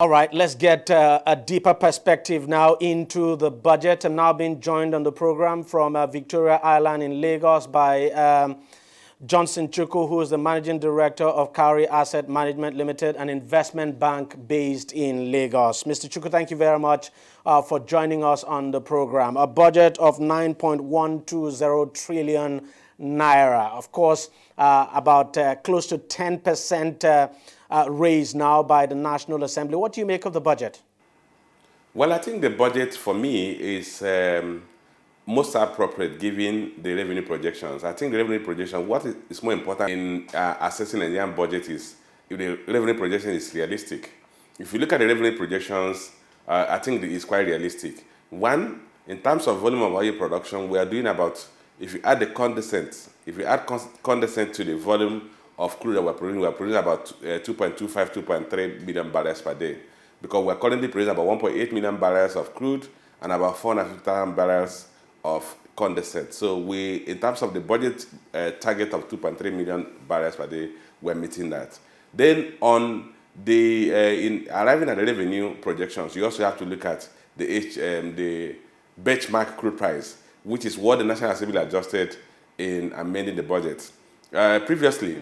All right, let's get a deeper perspective now into the budget. I'm now being joined on the program from Victoria Island in Lagos by Johnson Chukwu, who is the Managing Director of Cowrie Asset Management Limited, an investment bank based in Lagos. Mr. Chukwu, thank you very much for joining us on the program. A budget of 9.120 trillion naira. Of course, about close to 10% raised now by the National Assembly. What do you make of the budget? Well, I think the budget for me is most appropriate given the revenue projections. I think the revenue projection, what is more important in assessing a Nigerian budget is if the revenue projection is realistic. If you look at the revenue projections, I think it's quite realistic. One, in terms of volume of oil production, we are doing about, if you add the condensate, condensate to the volume of crude that we're producing about 2.25, 2.3 billion barrels per day. Because we're currently producing about 1.8 million barrels of crude and about 450,000 barrels of condensate. So we, in terms of the budget target of 2.3 million barrels per day, we're meeting that. Then on the, in arriving at the revenue projections, you also have to look at the benchmark crude price, which is what the National Assembly adjusted in amending the budget. Previously,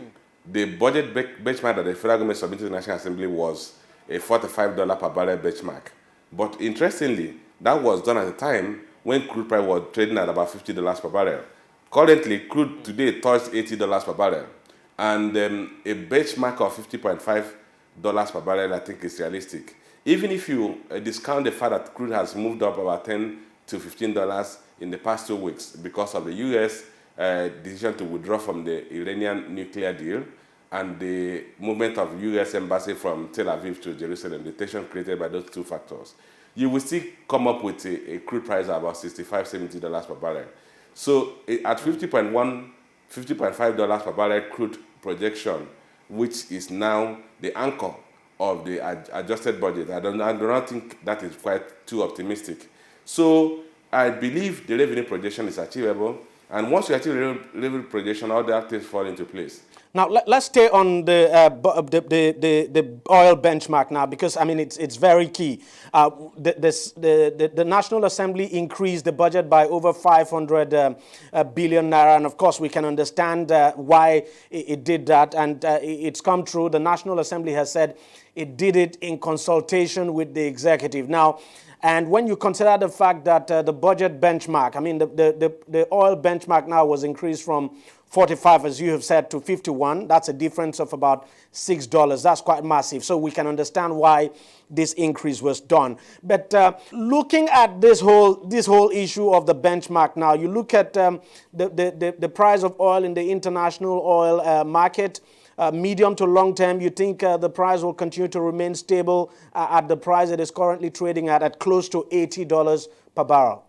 the budget benchmark that the federal government submitted to the National Assembly was a $45 per barrel benchmark. But interestingly, that was done at a time when crude price was trading at about $50 per barrel. Currently, crude today touched $80 per barrel. And a benchmark of $50.5 per barrel, I think, is realistic. Even if you discount the fact that crude has moved up about $10 to $15 in the past 2 weeks because of the U.S. Decision to withdraw from the Iranian nuclear deal and the movement of U.S. embassy from Tel Aviv to Jerusalem, the tension created by those two factors, you will still come up with a crude price of about $65, $70 per barrel. So at $50.5 per barrel crude projection, which is now the anchor of the adjusted budget, I do not think that is quite too optimistic. So I believe the revenue projection is achievable. And once you achieve revenue projection, all the other things fall into place. Now, let's stay on the oil benchmark now, because, I mean, it's very key. The National Assembly increased the budget by over 500 billion naira, and of course, we can understand why it did that, and it's come true. The National Assembly has said it did it in consultation with the executive. Now, and when you consider the fact that the budget benchmark, I mean, the oil benchmark now was increased from 45, as you have said, to 51. That's a difference of about $6. That's quite massive. So we can understand why this increase was done. But looking at this whole issue of the benchmark now, you look at the price of oil in the international oil market. Medium to long term, you think the price will continue to remain stable at the price it is currently trading at close to $80 per barrel?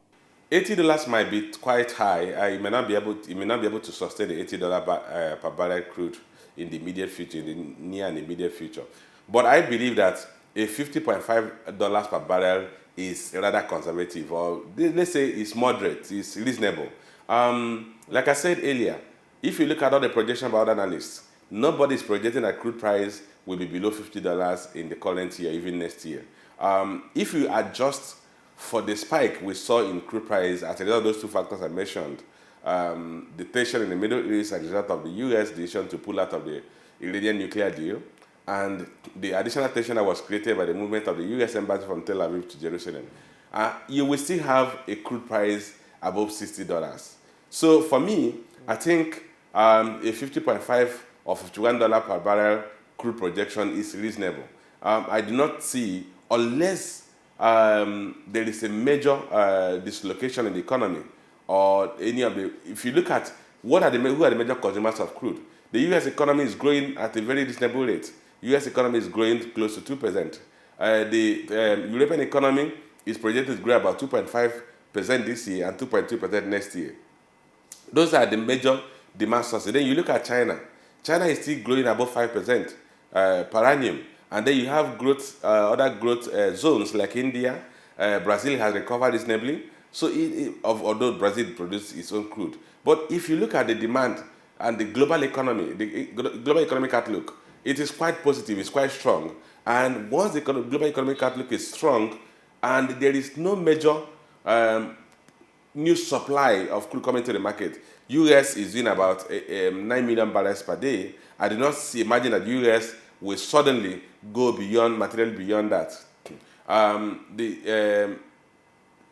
$80 might be quite high. You may not be able to sustain the $80 per barrel crude in the immediate future, in the near and immediate future. But I believe that a $50.5 per barrel is rather conservative, or let's say it's moderate, it's reasonable. Like I said earlier, if you look at all the projections by other analysts, nobody is projecting that crude price will be below $50 in the current year, even next year. If you adjust for the spike we saw in crude price as a result of those two factors I mentioned, the tension in the Middle East as a result of the U.S. decision to pull out of the Iranian nuclear deal, and the additional tension that was created by the movement of the U.S. embassy from Tel Aviv to Jerusalem, you will still have a crude price above $60. So for me, I think a 50.5 or $51 per barrel crude projection is reasonable. I do not see, unless there is a major dislocation in the economy, or any of the, if you look at who are the major consumers of crude, the U.S. economy is growing at a very reasonable rate. U.S. economy is growing close to 2%. The European economy is projected to grow about 2.5% this year and 2.2% next year. Those are the major demand sources. Then you look at China. China is still growing above 5% per annum. And then you have growth, other growth zones like India. Brazil has recovered reasonably. So although Brazil produces its own crude. But if you look at the demand and the global economy, the global economic outlook, it is quite positive, it's quite strong. And once the global economic outlook is strong and there is no major new supply of crude coming to the market, US is doing about 9 million barrels per day. I do not imagine that US will suddenly go beyond, materially beyond that. The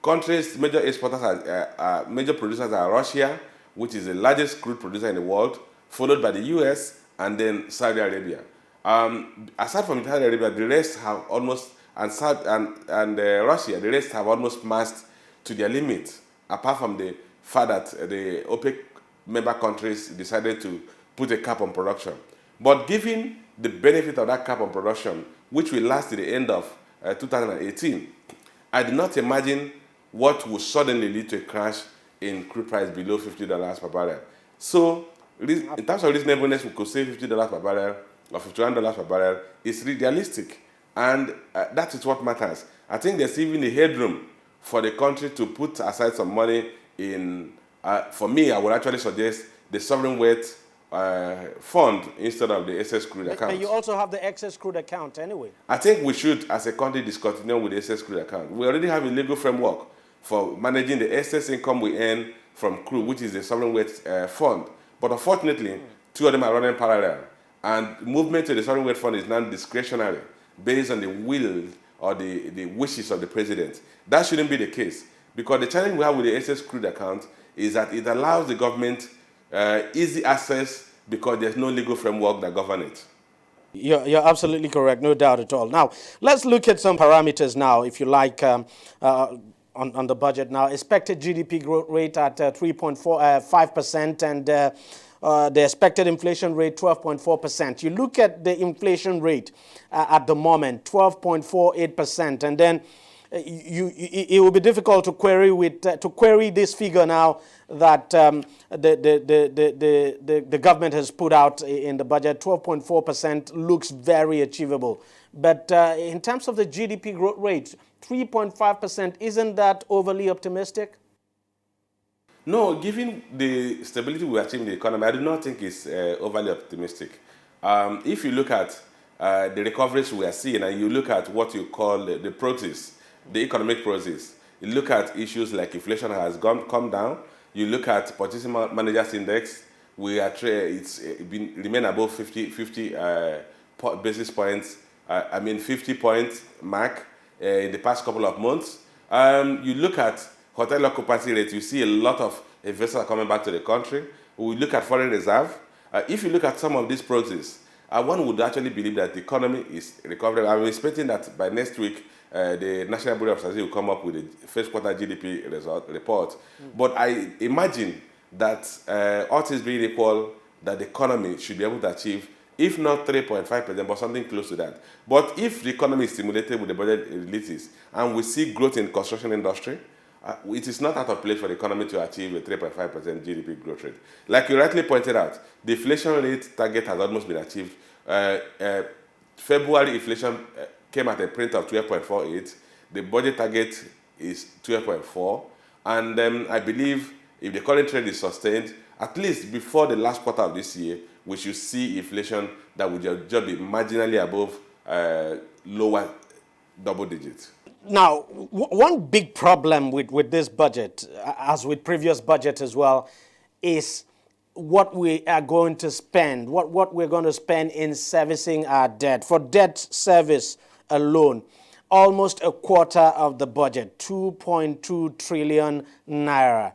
countries, major exporters, major producers are Russia, which is the largest crude producer in the world, followed by the US and then Saudi Arabia. Aside from Saudi Arabia, the rest have almost, and Russia, the rest have almost passed to their limit, apart from the fact that the OPEC member countries decided to put a cap on production. But given the benefit of that cap on production, which will last to the end of 2018, I do not imagine what would suddenly lead to a crash in crude price below $50 per barrel. So, in terms of reasonableness, we could say $50 per barrel or $51 per barrel is realistic. And that is what matters. I think there's even a headroom for the country to put aside some money in, for me, I would actually suggest the sovereign wealth fund instead of the excess crude account. But you also have the excess crude account anyway. I think we should, as a country, discontinue with the excess crude account. We already have a legal framework for managing the excess income we earn from crude, which is the sovereign wealth fund. But unfortunately, two of them are running parallel. And movement to the sovereign wealth fund is now discretionary, based on the will or the wishes of the president. That shouldn't be the case, because the challenge we have with the excess crude account is that it allows the government easy access because there's no legal framework that governs it. You're absolutely correct, no doubt at all. Now, let's look at some parameters now, if you like, on the budget now. Expected GDP growth rate at 3.5%, and the expected inflation rate 12.4%. You look at the inflation rate at the moment, 12.48%, and then it will be difficult to query this figure now that the government has put out in the budget. 12.4% looks very achievable, but in terms of the GDP growth rate, 3.5%, isn't that overly optimistic? No, given the stability we achieve in the economy, I do not think it's overly optimistic. If you look at the recoveries we are seeing, and you look at what you call the progress, the economic process, you look at issues like inflation has come down, you look at purchasing managers index, it's remain above 50 basis points, 50 point mark in the past couple of months. You look at hotel occupancy rate, you see a lot of investors are coming back to the country. We look at foreign reserve. If you look at some of these progress, one would actually believe that the economy is recovering. I'm expecting that by next week, the National Bureau of Statistics will come up with a first quarter GDP report. But I imagine that all things being equal, that the economy should be able to achieve, if not 3.5%, but something close to that. But if the economy is stimulated with the budget releases and we see growth in the construction industry, it is not out of place for the economy to achieve a 3.5% GDP growth rate. Like you rightly pointed out, the inflation rate target has almost been achieved. February inflation came at a print of 12.48. The budget target is 12.4. And I believe if the current trend is sustained, at least before the last quarter of this year, we should see inflation that will just be marginally above lower double digits. Now, one big problem with this budget, as with previous budgets as well, is what we are going to spend, what we're going to spend in servicing our debt. For debt service alone, almost a quarter of the budget, 2.2 trillion naira.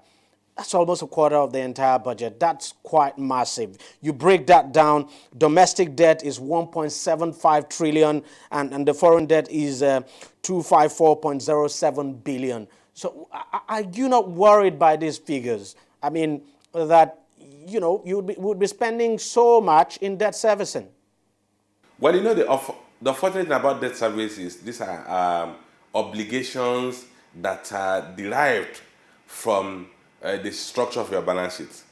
That's almost a quarter of the entire budget. That's quite massive. You break that down, domestic debt is 1.75 trillion and the foreign debt is 254.07 billion. So are you not worried by these figures? I mean, that, you know, you would be spending so much in debt servicing. Well, you know, the unfortunate thing about debt service is these are obligations that are derived from the structure of your balance sheet.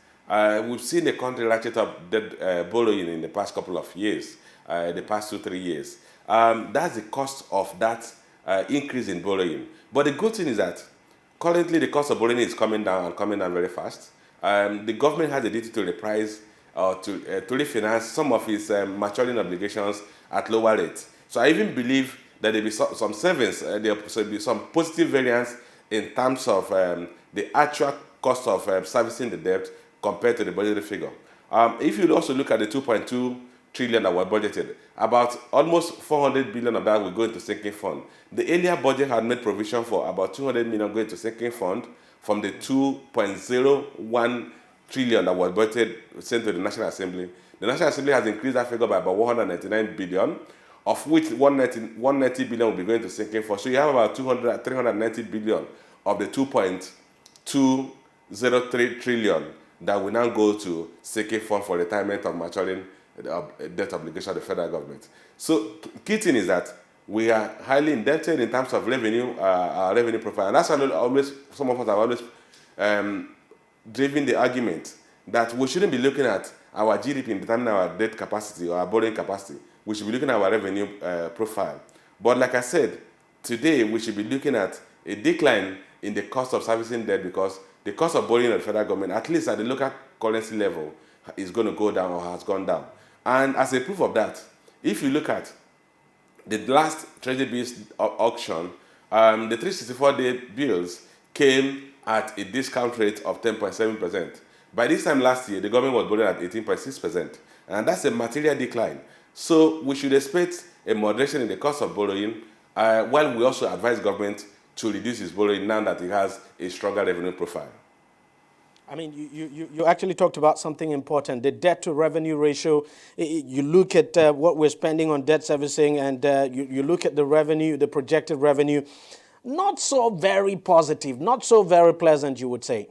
We've seen the country ratchet up debt borrowing in the past couple of years, the past 2-3 years. That's the cost of that increase in borrowing. But the good thing is that currently the cost of borrowing is coming down and coming down very fast. The government has a duty to reprice or to refinance some of its maturing obligations at lower rates. So I even believe that there will be some savings, there will be some positive variance in terms of the actual cost of servicing the debt compared to the budgeted figure. If you also look at the 2.2 trillion that were budgeted, about almost 400 billion of that will go into sinking fund. The earlier budget had made provision for about 200 million going to sinking fund from the 2.01 trillion that was budgeted sent to the National Assembly. The National Assembly has increased that figure by about 199 billion, of which 190 billion will be going to sinking fund. So you have about 390 billion of the 2.203 trillion that will now go to sinking fund for retirement of maturing debt obligation of the federal government. So key thing is that we are highly indebted in terms of revenue, our revenue profile. And that's always, some of us have always driven the argument that we shouldn't be looking at our GDP in determining our debt capacity or our borrowing capacity. We should be looking at our revenue profile. But like I said, today we should be looking at a decline in the cost of servicing debt because the cost of borrowing at the federal government, at least at the local currency level, is going to go down or has gone down. And as a proof of that, if you look at the last Treasury bills auction, the 364-day bills came at a discount rate of 10.7%. By this time last year, the government was borrowing at 18.6%, and that's a material decline. So we should expect a moderation in the cost of borrowing, while we also advise government to reduce its borrowing now that it has a stronger revenue profile. I mean, you actually talked about something important, the debt to revenue ratio. You look at what we're spending on debt servicing, and you look at the revenue, the projected revenue, not so very positive, not so very pleasant, you would say.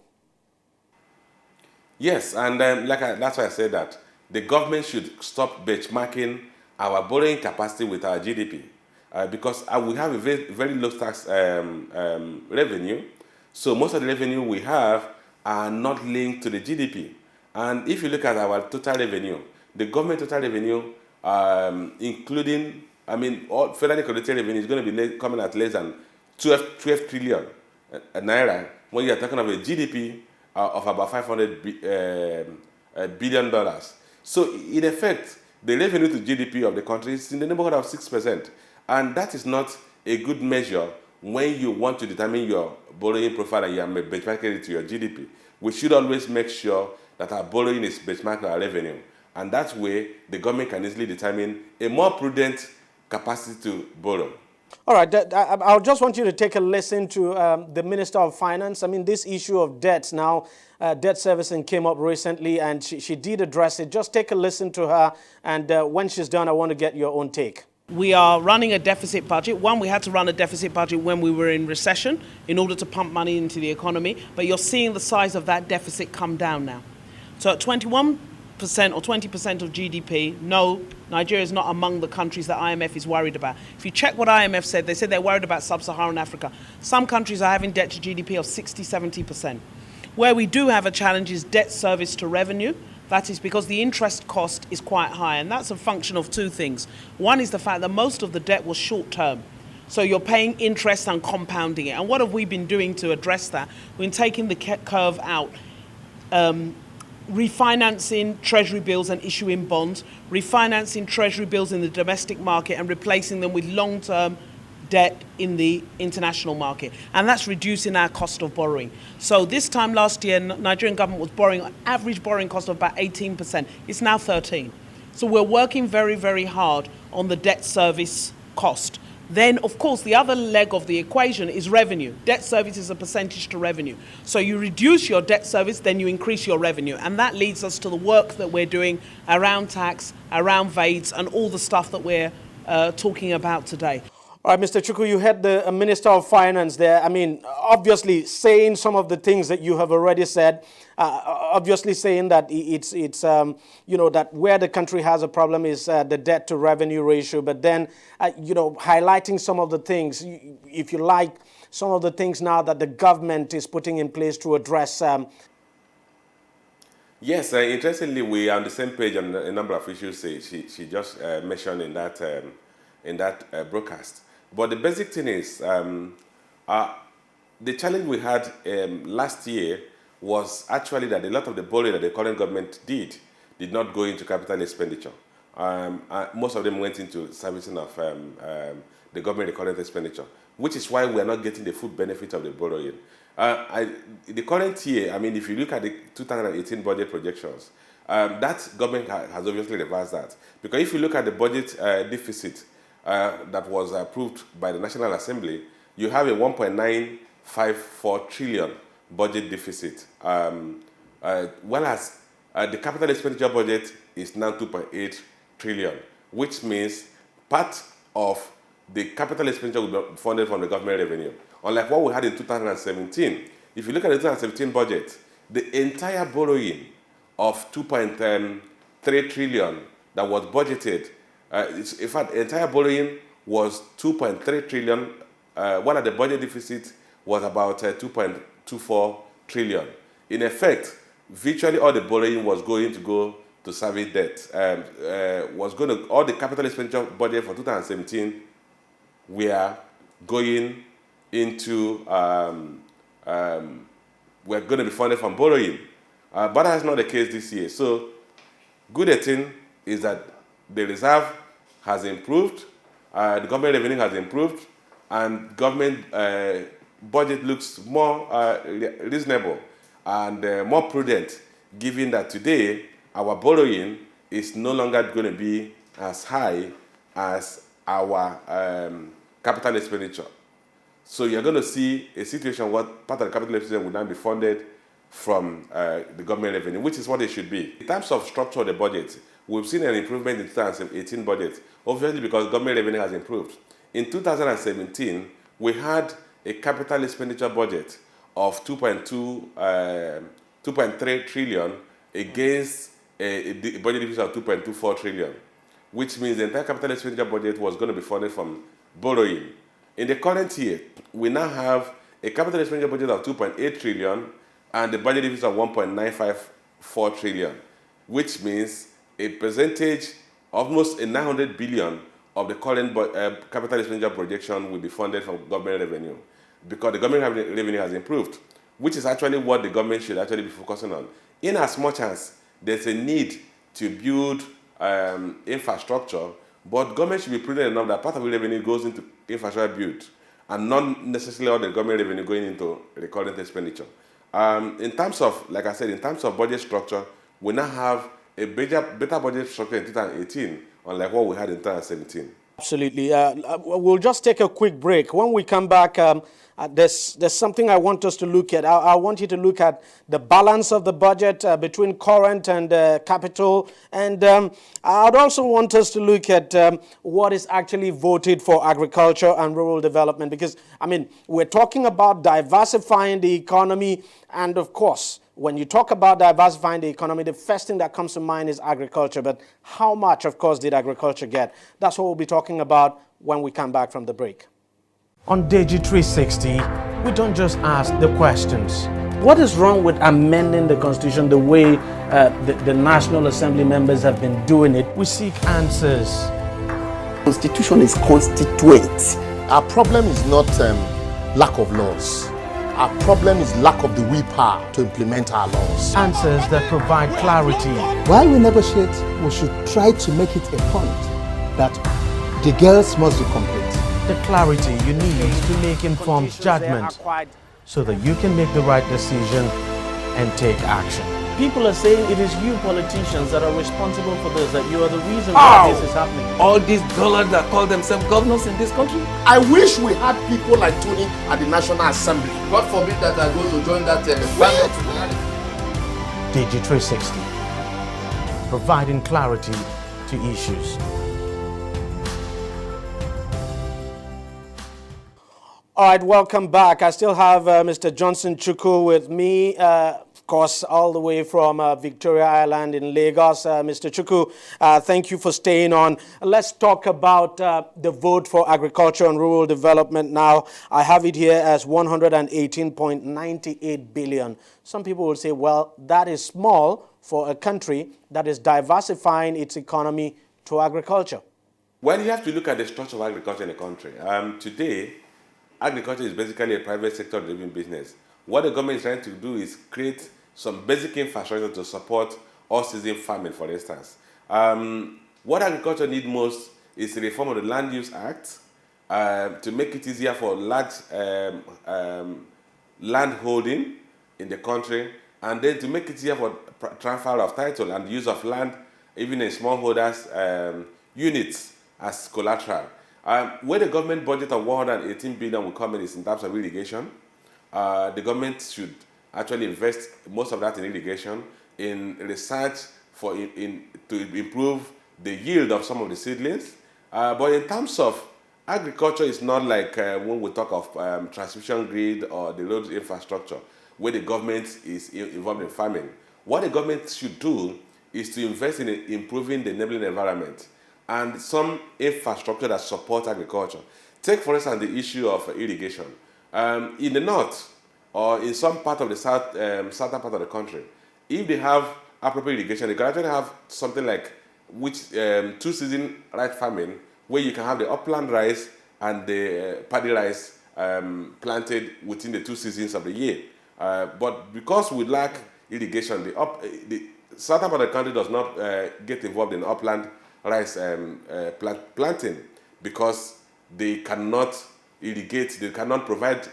Yes, and that's why I said that the government should stop benchmarking our borrowing capacity with our GDP, because we have a very, very low tax revenue. So most of the revenue we have are not linked to the GDP. And if you look at our total revenue, the government total revenue, including, all federally collected revenue is going to be coming at less than 12 trillion naira when you are talking of a GDP of about $500 billion. So in effect, the revenue to GDP of the country is in the neighborhood of 6%. And that is not a good measure when you want to determine your borrowing profile and you are benchmarking it to your GDP. We should always make sure that our borrowing is benchmarked to our revenue. And that way, the government can easily determine a more prudent capacity to borrow. All right, I just want you to take a listen to the Minister of Finance. I mean, this issue of debts now, debt servicing came up recently, and she did address it. Just take a listen to her, and when she's done, I want to get your own take. We are running a deficit budget. One, we had to run a deficit budget when we were in recession in order to pump money into the economy. But you're seeing the size of that deficit come down now. So at 21% or 20% of GDP, no, Nigeria is not among the countries that IMF is worried about. If you check what IMF said, they said they're worried about sub-Saharan Africa. Some countries are having debt to GDP of 60, 70%. Where we do have a challenge is debt service to revenue. That is because the interest cost is quite high, and that's a function of two things. One is the fact that most of the debt was short-term. So you're paying interest and compounding it. And what have we been doing to address that? We've been taking the curve out, refinancing treasury bills and issuing bonds, refinancing treasury bills in the domestic market and replacing them with long-term debt in the international market, and that's reducing our cost of borrowing. So this time last year, Nigerian government was borrowing an average borrowing cost of about 18%. It's now 13%. So we're working very, very hard on the debt service cost. Then, of course, the other leg of the equation is revenue. Debt service is a percentage to revenue. So you reduce your debt service, then you increase your revenue. And that leads us to the work that we're doing around tax, around VADES, and all the stuff that we're talking about today. All right, Mr. Chukwu, you had the Minister of Finance there. I mean, obviously saying some of the things that you have already said, obviously saying that it's that where the country has a problem is the debt to revenue ratio, but then, highlighting some of the things, if you like, some of the things now that the government is putting in place to address. Yes, interestingly, we are on the same page on a number of issues she just mentioned in that broadcast. But the basic thing is, the challenge we had last year was actually that a lot of the borrowing that the current government did did not go into capital expenditure. Most of them went into servicing of the government recurrent expenditure, which is why we are not getting the full benefit of the borrowing. The current year, I mean, if you look at the 2018 budget projections, that government has obviously reversed that. Because if you look at the budget deficit that was approved by the National Assembly, you have a 1.954 trillion budget deficit, whereas the capital expenditure budget is now 2.8 trillion, which means part of the capital expenditure will be funded from the government revenue. Unlike what we had in 2017, if you look at the 2017 budget, the entire borrowing of 2.3 trillion that was budgeted, in fact, the entire borrowing was 2.3 trillion, while the budget deficit was about 2.24 trillion. In effect, virtually all the borrowing was going to go to service debt. All the capital expenditure budget for 2017 were going into, we're going to be funded from borrowing. But that's not the case this year. So, good thing is that the reserve has improved, the government revenue has improved, and government budget looks more reasonable and more prudent, given that today our borrowing is no longer going to be as high as our capital expenditure. So you're going to see a situation where part of the capital expenditure will now be funded from the government revenue, which is what it should be. In terms of structure of the budget, we've seen an improvement in 2018 budget, obviously because government revenue has improved. In 2017, we had a capital expenditure budget of 2.3 trillion against a budget deficit of 2.24 trillion, which means the entire capital expenditure budget was going to be funded from borrowing. In the current year, we now have a capital expenditure budget of 2.8 trillion and the budget deficit of 1.954 trillion, which means a percentage, almost a 900 billion of the current capital expenditure projection will be funded from government revenue, because the government revenue has improved, which is actually what the government should actually be focusing on. In as much as there's a need to build infrastructure, but government should be prudent enough that part of the revenue goes into infrastructure build, and not necessarily all the government revenue going into recurrent expenditure. In terms of, like I said, in terms of budget structure, we now have a better budget structure in 2018, unlike what we had in 2017. Absolutely. We'll just take a quick break. When we come back, there's something I want us to look at. I want you to look at the balance of the budget between current and capital. And I'd also want us to look at what is actually voted for agriculture and rural development. Because, I mean, we're talking about diversifying the economy. And, of course, when you talk about diversifying the economy, the first thing that comes to mind is agriculture. But how much, of course, did agriculture get? That's what we'll be talking about when we come back from the break. On DEJI 360, we don't just ask the questions. What is wrong with amending the Constitution the way the National Assembly members have been doing it? We seek answers. Constitution is constituent. Our problem is not lack of laws. Our problem is lack of the willpower to implement our laws. Answers that provide clarity. While we negotiate, we should try to make it a point that the girls must be complete. The clarity you need to make informed judgment so that you can make the right decision and take action. People are saying it is you politicians that are responsible for this, that you are the reason why this is happening. All these dollars that call themselves governors in this country. I wish we had people like Tony at the National Assembly. God forbid that I go to join that band. DEJI 360, providing clarity to issues. All right, welcome back. I still have Mr. Johnson Chukwu with me, of course, all the way from Victoria Island in Lagos. Mr. Chukwu, thank you for staying on. Let's talk about the vote for agriculture and rural development now. I have it here as 118.98 billion. Some people will say, well, that is small for a country that is diversifying its economy to agriculture. Well, you have to look at the structure of agriculture in the country. Today, agriculture is basically a private sector-driven business. What the government is trying to do is create some basic infrastructure to support all-season farming, for instance. What agriculture needs most is the reform of the Land Use Act to make it easier for large land holding in the country, and then to make it easier for transfer of title and use of land, even in smallholders' units as collateral. Where the government budget of 118 billion will come in is in terms of irrigation. The government should actually invest most of that in irrigation, in research to improve the yield of some of the seedlings. But in terms of agriculture, it's not like when we talk of transmission grid or the road infrastructure, where the government is involved in farming. What the government should do is to invest in improving the enabling environment and some infrastructure that supports agriculture. Take, for instance, the issue of irrigation. In the north, or in some part of the southern part of the country, if they have appropriate irrigation, they can actually have something like two-season rice farming, where you can have the upland rice and the paddy rice planted within the 2 seasons of the year. But because we lack irrigation, the southern part of the country does not get involved in upland rice planting because they cannot irrigate, they cannot provide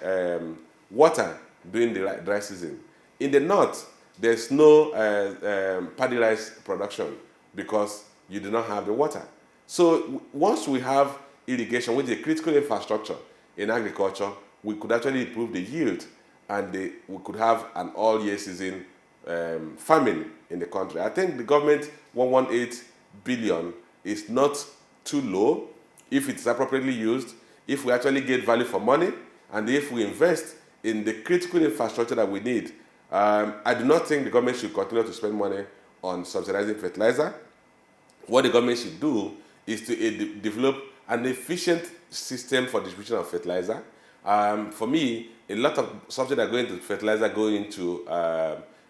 water during the dry season. In the north, there's no paddy rice production because you do not have the water. So once we have irrigation, which is a critical infrastructure in agriculture, we could actually improve the yield, and we could have an all-year season farming in the country. I think the government 118 billion is not too low if it's appropriately used, if we actually get value for money, and if we invest in the critical infrastructure that we need. I do not think the government should continue to spend money on subsidizing fertilizer. What the government should do is to develop an efficient system for distribution of fertilizer. For me, a lot of subsidies that go into fertilizer go into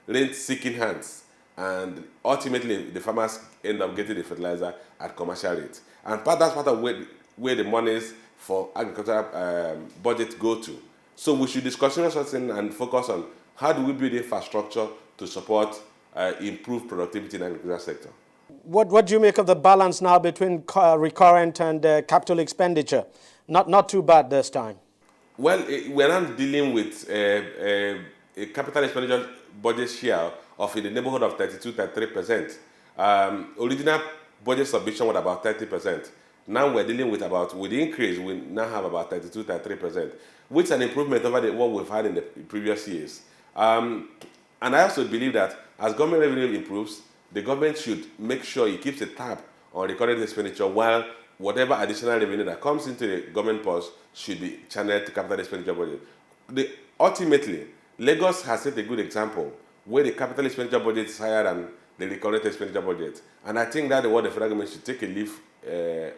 rent-seeking hands, and ultimately the farmers end up getting the fertilizer at commercial rates. And that's part of where the monies for agricultural budget go to. So we should discuss something and focus on how do we build infrastructure to support improved productivity in the agricultural sector. What do you make of the balance now between recurrent and capital expenditure? Not too bad this time. Well, we're not dealing with a capital expenditure budget share of in the neighborhood of 32-33%. Original budget submission was about 30%. Now we're dealing with with the increase, we now have about 32-33%, which is an improvement over what we've had in the previous years. And I also believe that as government revenue improves, the government should make sure it keeps a tab on recurrent expenditure, while whatever additional revenue that comes into the government purse should be channeled to capital expenditure budget. Ultimately, Lagos has set a good example where the capital expenditure budget is higher than the recurrent expenditure budget. And I think that's what the federal government should take a leaf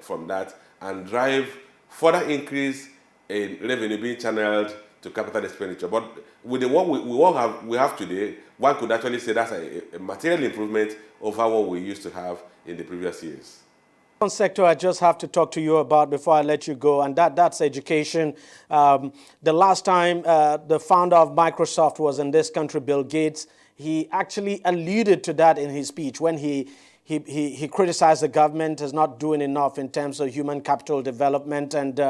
from that and drive further increase in revenue being channeled to capital expenditure. But with the what we have today, one could actually say that's a material improvement over what we used to have in the previous years. One sector I just have to talk to you about before I let you go, and that's education. The last time the founder of Microsoft was in this country, Bill Gates, he actually alluded to that in his speech when he criticized the government as not doing enough in terms of human capital development. And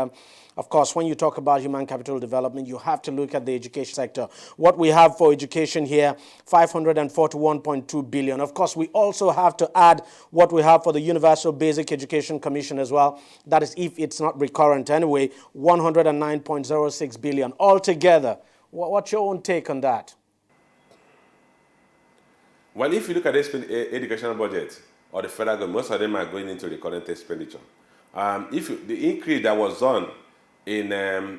of course, when you talk about human capital development, you have to look at the education sector. What we have for education here, 541.2 billion. Of course, we also have to add what we have for the Universal Basic Education Commission as well. That is, if it's not recurrent anyway, 109.06 billion. Altogether, what's your own take on that? Well, if you look at the educational budget or the federal government, most of them are going into recurrent expenditure. The increase that was done in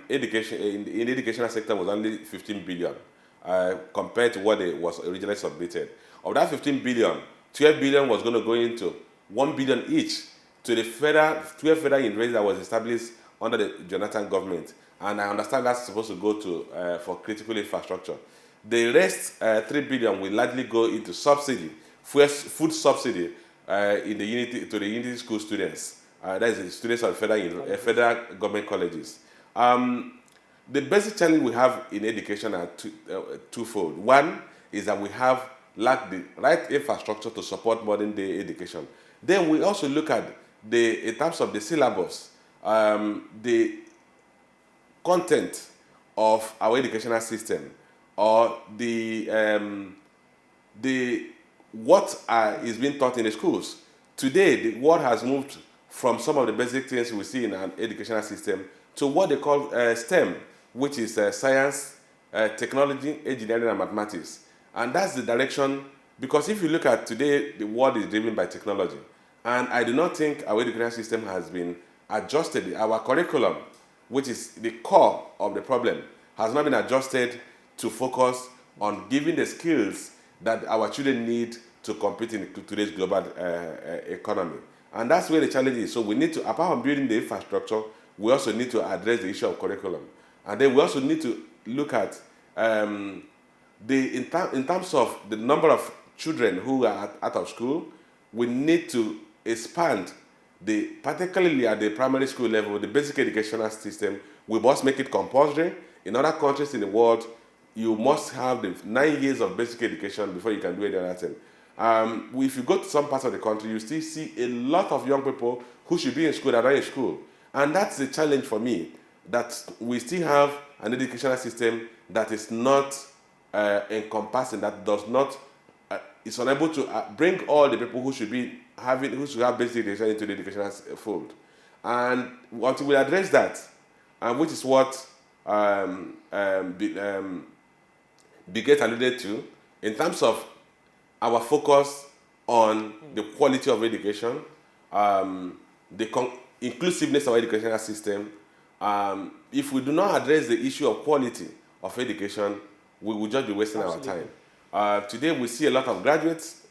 education in the educational sector was only 15 billion compared to what it was originally submitted. Of that 15 billion, 12 billion was going to go into 1 billion each to the 12 federal universities that was established under the Jonathan government. And I understand that's supposed to go to for critical infrastructure. The rest, 3 billion, will largely go into subsidy, food subsidy to the Unity School students. That is the students of federal government colleges. The basic challenge we have in education are twofold. One is that we have lack the right infrastructure to support modern day education. Then we also look at in terms of the syllabus, the content of our educational system, or what is being taught in the schools. Today, the world has moved from some of the basic things we see in an educational system to what they call STEM, which is science, technology, engineering, and mathematics. And that's the direction, because if you look at today, the world is driven by technology. And I do not think our educational system has been adjusted. Our curriculum, which is the core of the problem, has not been adjusted to focus on giving the skills that our children need to compete in today's global economy. And that's where the challenge is. So we need to, apart from building the infrastructure, we also need to address the issue of curriculum. And then we also need to look at in terms of the number of children who are out of school, we need to expand, particularly at the primary school level, the basic educational system. We must make it compulsory. In other countries in the world, you must have the 9 years of basic education before you can do any other thing. If you go to some parts of the country, you still see a lot of young people who should be in school that are in school. And that's the challenge for me, that we still have an educational system that is not encompassing, that does not, is unable to bring all the people who should have basic education into the educational fold. And until we address that, which is what Biget alluded to, in terms of our focus on the quality of education, the inclusiveness of our educational system, if we do not address the issue of quality of education, we will just be wasting Absolutely. Our time. Today we see a lot of graduates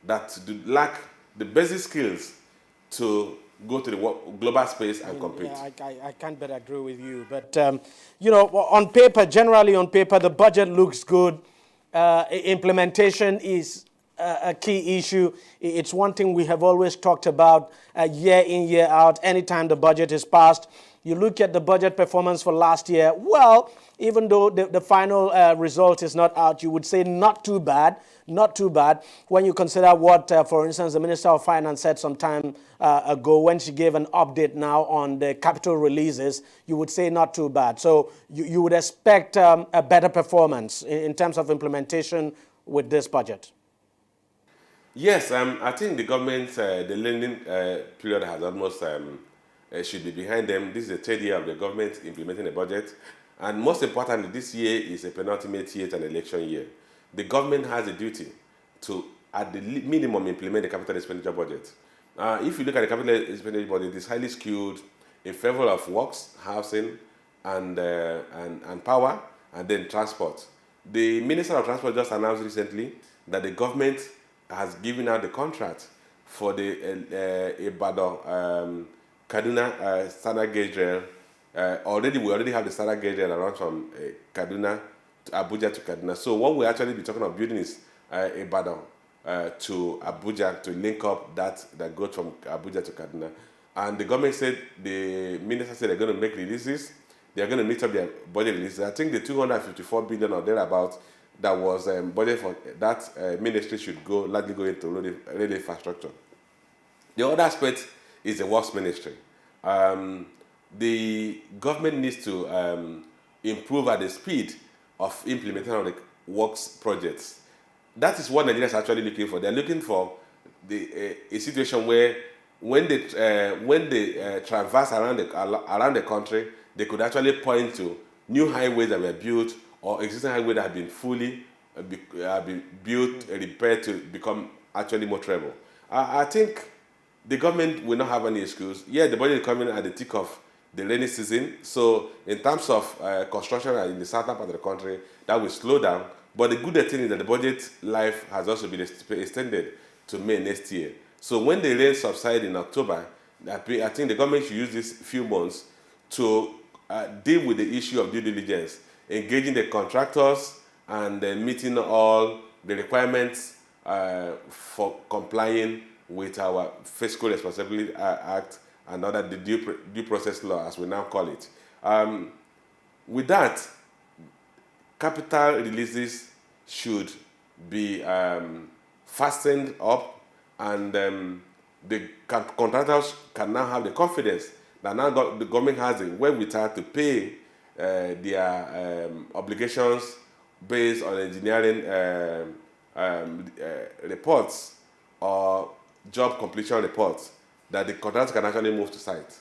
that lack the basic skills to go to the global space and compete. Yeah, I can't but agree with you. But, on paper, generally on paper, the budget looks good. Implementation is a key issue. It's one thing we have always talked about year in, year out. Anytime the budget is passed, you look at the budget performance for last year. Well, even though the final result is not out, you would say not too bad. Not too bad when you consider what, for instance, the Minister of Finance said some time ago when she gave an update now on the capital releases. You would say not too bad. So you would expect a better performance in terms of implementation with this budget. Yes, I think the government, the lending period has almost should be behind them. This is the third year of the government implementing a budget. And most importantly, this year is a penultimate year, an election year. The government has a duty to, at the minimum, implement the capital expenditure budget. If you look at the capital expenditure budget, it's highly skewed in favor of works, housing, and power, and then transport. The Minister of Transport just announced recently that the government has given out the contract for the Ibadan Kaduna standard gauge rail. We already have the standard gauge rail around from Kaduna to Abuja to Kaduna. So what we actually be talking about building is Ibadan to Abuja to link up that goes from Abuja to Kaduna. And the government said, the minister said they're going to make releases. They're going to meet up their budget releases. I think the 254 billion or thereabouts that was budget for that ministry should largely go into road infrastructure. The other aspect is the works ministry. The government needs to improve at the speed of implementing of the works projects. That is what Nigeria is actually looking for. They're looking for a situation where when they traverse around the country, they could actually point to new highways that were built or existing highways that have been fully built, repaired to become actually more travel. I think the government will not have any excuse. Yeah, the budget is coming at the tick of the rainy season. So in terms of construction in the southern part of the country, that will slow down. But the good thing is that the budget life has also been extended to May next year. So when the rain subsides in October, I think the government should use these few months to deal with the issue of due diligence, engaging the contractors and meeting all the requirements for complying with our Fiscal Responsibility Act and other due process law, as we now call it. With that, capital releases should be fastened up, and the contractors can now have the confidence that now the government has the wherewithal to pay their obligations based on engineering reports or job completion reports, that the contractors can actually move to site.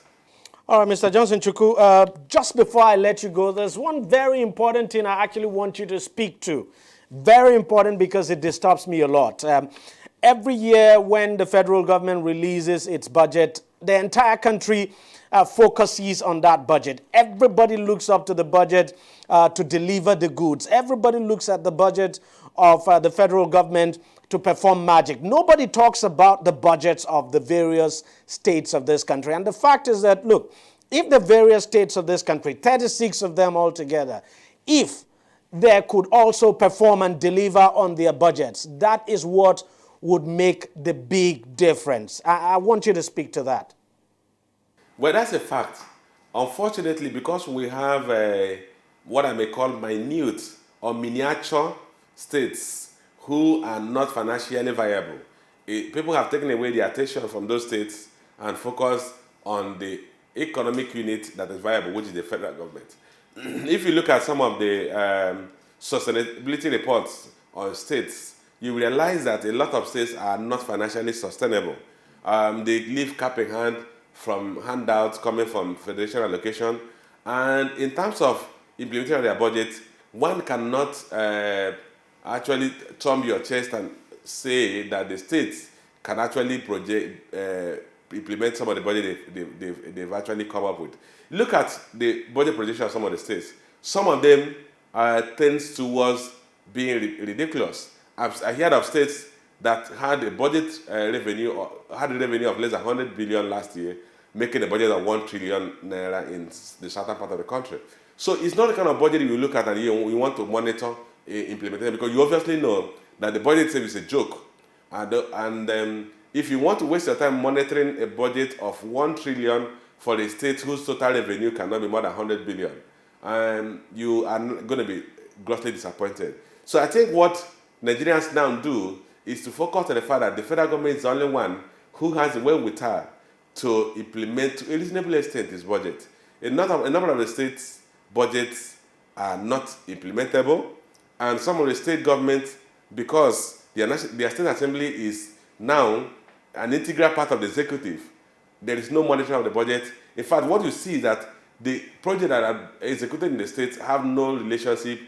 All right, Mr. Johnson Chukwu, just before I let you go, there's one very important thing I actually want you to speak to. Very important because it disturbs me a lot. Every year when the federal government releases its budget, the entire country focuses on that budget. Everybody looks up to the budget to deliver the goods. Everybody looks at the budget of the federal government to perform magic. Nobody talks about the budgets of the various states of this country. And the fact is that, look, if the various states of this country, 36 of them altogether, if they could also perform and deliver on their budgets, that is what would make the big difference. I want you to speak to that. Well, that's a fact. Unfortunately, because we have what I may call minute or miniature states who are not financially viable, people have taken away the attention from those states and focused on the economic unit that is viable, which is the federal government. If you look at some of the sustainability reports on states, you realize that a lot of states are not financially sustainable. They live cap in hand from handouts coming from federation allocation. And in terms of implementation of their budget, one cannot actually thumb your chest and say that the states can actually implement some of the budget they've actually come up with. Look at the budget projection of some of the states. Some of them tends towards being ridiculous. I heard of states that had a budget revenue, or had a revenue of less than 100 billion last year, making a budget of 1 trillion naira in the southern part of the country. So it's not the kind of budget you look at and you want to monitor implementation, because you obviously know that the budget itself is a joke. And if you want to waste your time monitoring a budget of 1 trillion for a state whose total revenue cannot be more than 100 billion, you are going to be grossly disappointed. So I think what Nigerians now do is to focus on the fact that the federal government is the only one who has the wherewithal to implement to a reasonable extent its budget. A number of the states' budgets are not implementable, and some of the state governments, because their state assembly is now an integral part of the executive, there is no monitoring of the budget. In fact, what you see is that the projects that are executed in the states have no relationship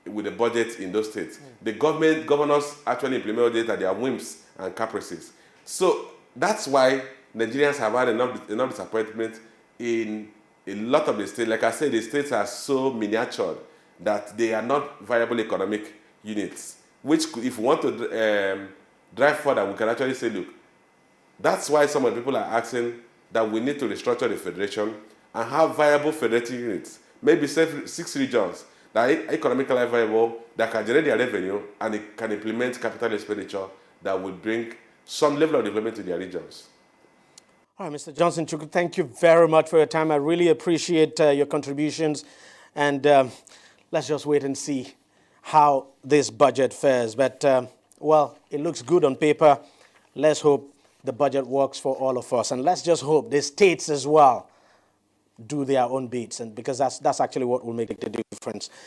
with the budget in those states. The governors actually implement budget at their whims and caprices. So that's why Nigerians have had enough disappointment in a lot of the states. Like I said, the states are so miniatured that they are not viable economic units, which if we want to drive further, we can actually say, look, that's why some of the people are asking that we need to restructure the federation and have viable federating units, maybe 6 regions that are economically viable, that can generate their revenue, and it can implement capital expenditure that will bring some level of development to their regions. All right, Mr. Johnson Chukwu, thank you very much for your time. I really appreciate your contributions. And let's just wait and see how this budget fares. But, well, it looks good on paper. Let's hope the budget works for all of us. And let's just hope the states as well do their own bits, and because that's actually what will make the difference.